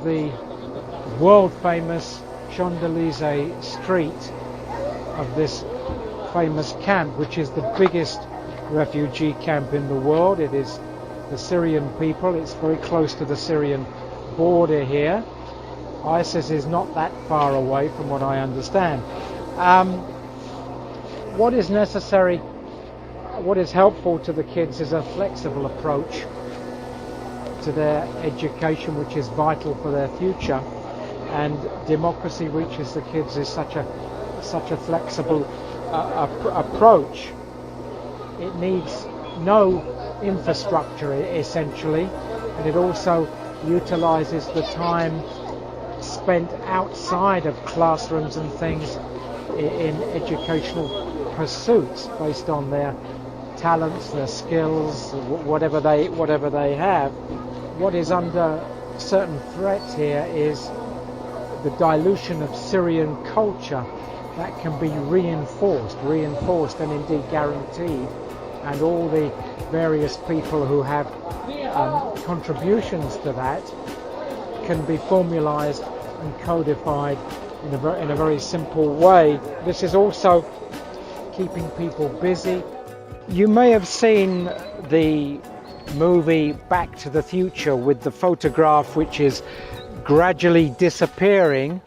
the world-famous Champs-Élysées street of this famous camp, which is the biggest refugee camp in the world. It is the Syrian people. It's very close to the Syrian border here. ISIS is not that far away from what I understand. What is necessary, what is helpful to the kids is a flexible approach to their education, which is vital for their future, and democracy reaches the kids is such a flexible approach. It needs no infrastructure essentially, and it also utilizes the time spent outside of classrooms and things in educational pursuits based on their talents, their skills, whatever they have. What is under certain threat here is the dilution of Syrian culture that can be reinforced and indeed guaranteed, and all the various people who have contributions to that can be formalized and codified in a very simple way. This is also keeping people busy. You may have seen the movie Back to the Future with the photograph which is gradually disappearing.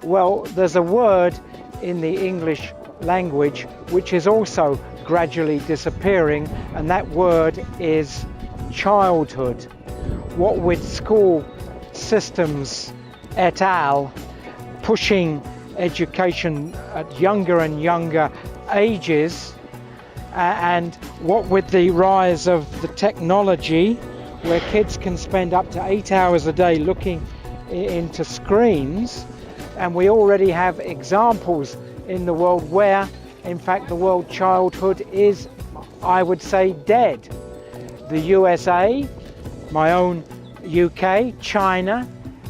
Well, there's a word in the English language which is also gradually disappearing, and that word is childhood. What with school systems et al. Pushing education at younger and younger ages, and what with the rise of the technology where kids can spend up to 8 hours a day looking into screens, and we already have examples in the world where in fact the world childhood is, I would say, dead. The USA, my own UK, China,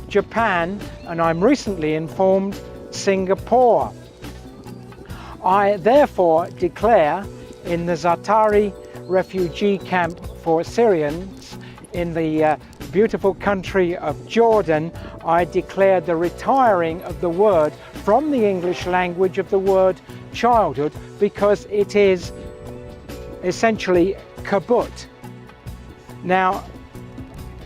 Japan, and I'm recently informed Singapore. I therefore declare in the Zartaro refugee camp for Syrians in the beautiful country of Jordan, I declare the retiring of the word from the English language of the word childhood, because it is essentially kabut. Now,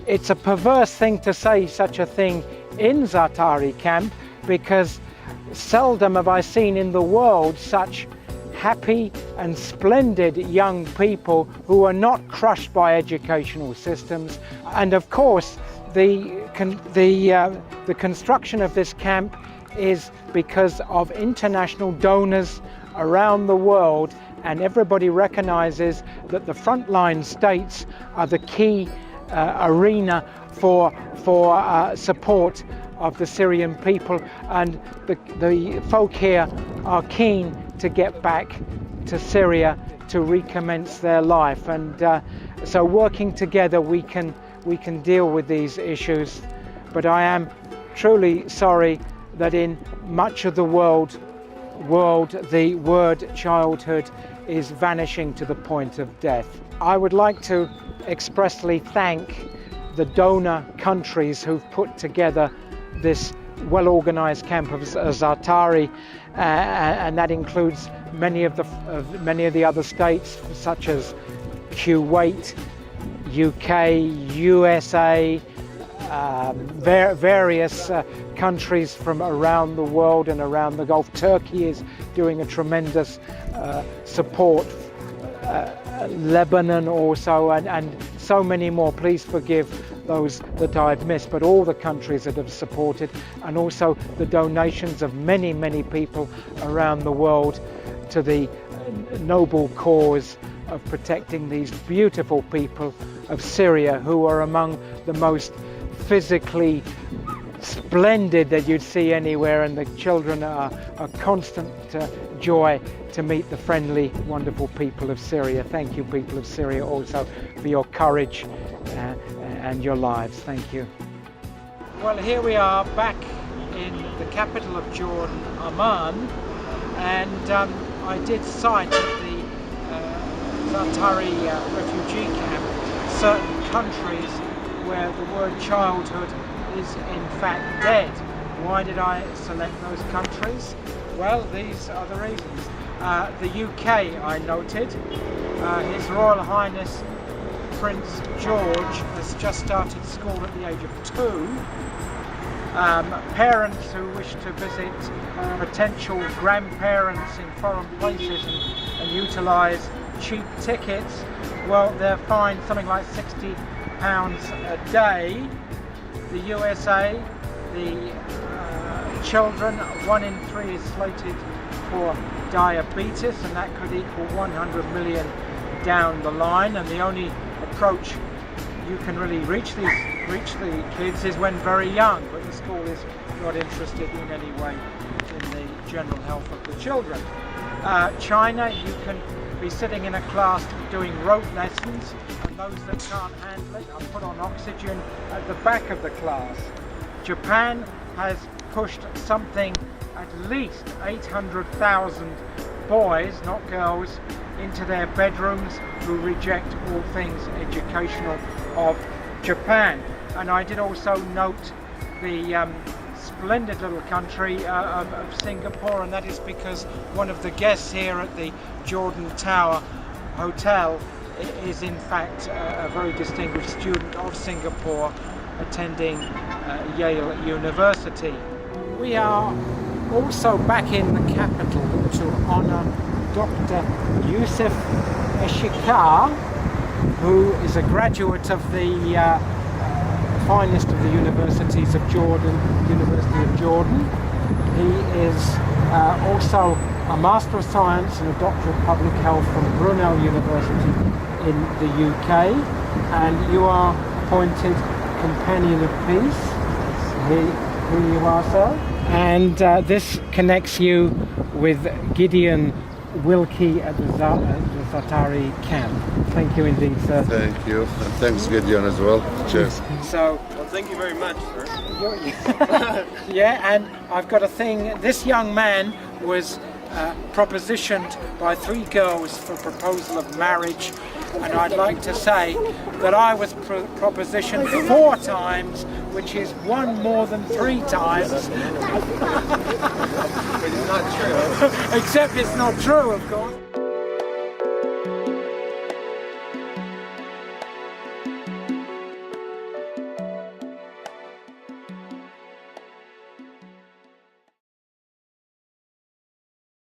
it's a perverse thing to say such a thing in Zartaro camp, because seldom have I seen in the world such happy and splendid young people who are not crushed by educational systems. And of course, the construction of this camp is because of international donors around the world, and everybody recognizes that the frontline states are the key arena for support of the Syrian people, and the folk here are keen to get back to Syria to recommence their life, and so working together we can deal with these issues. But I am truly sorry that in much of the world the word childhood is vanishing to the point of death. I would like to expressly thank the donor countries who've put together this well-organized camp of Zartaro, and that includes many of the other states such as Kuwait, UK, USA, various countries from around the world and around the Gulf. Turkey is doing a tremendous support, Lebanon also, and so many more. Please forgive those that I've missed, but all the countries that have supported, and also the donations of many, many people around the world to the noble cause of protecting these beautiful people of Syria, who are among the most physically splendid that you'd see anywhere, and the children are a constant joy to meet the friendly, wonderful people of Syria. Thank you, people of Syria, also for your courage and your lives. Thank you. Well, here we are back in the capital of Jordan, Amman, and I did cite at the Zartaro refugee camp certain countries where the word childhood is in fact dead. Why did I select those countries? Well, these are the reasons. The UK, I noted. His Royal Highness Prince George has just started school at the age of 2. Parents who wish to visit potential grandparents in foreign places and utilise cheap tickets, well, they're fined something like £60 a day. The USA, the children, 1 in 3 is slated for diabetes, and that could equal 100 million down the line, and the only approach you can really reach the kids is when very young, but the school is not interested in any way in the general health of the children. China, you can be sitting in a class doing rote lessons, and those that can't handle it are put on oxygen at the back of the class. Japan has pushed something at least 800,000 boys, not girls, into their bedrooms who reject all things educational of Japan. And I did also note the splendid little country of Singapore, and that is because one of the guests here at the Jordan Tower Hotel is in fact a very distinguished student of Singapore attending Yale University. We are also back in the capital to honour Dr. Youssef Eshikar, who is a graduate of the finest of the universities of Jordan, University of Jordan. He is also a Master of Science and a Doctor of Public Health from Brunel University in the UK, and you are appointed Companion of Peace. Here you are, sir. And this connects you with Gideon Wilkie at the Zartaro camp. Thank you indeed, sir. Thank you, and thanks Gideon as well. Cheers. So, well, thank you very much, sir. Yeah, and I've got a thing. This young man was propositioned by 3 girls for proposal of marriage, and I'd like to say that I was propositioned 4 times, which is 1 more than 3 times. But it's not true. Except it's not true, of course.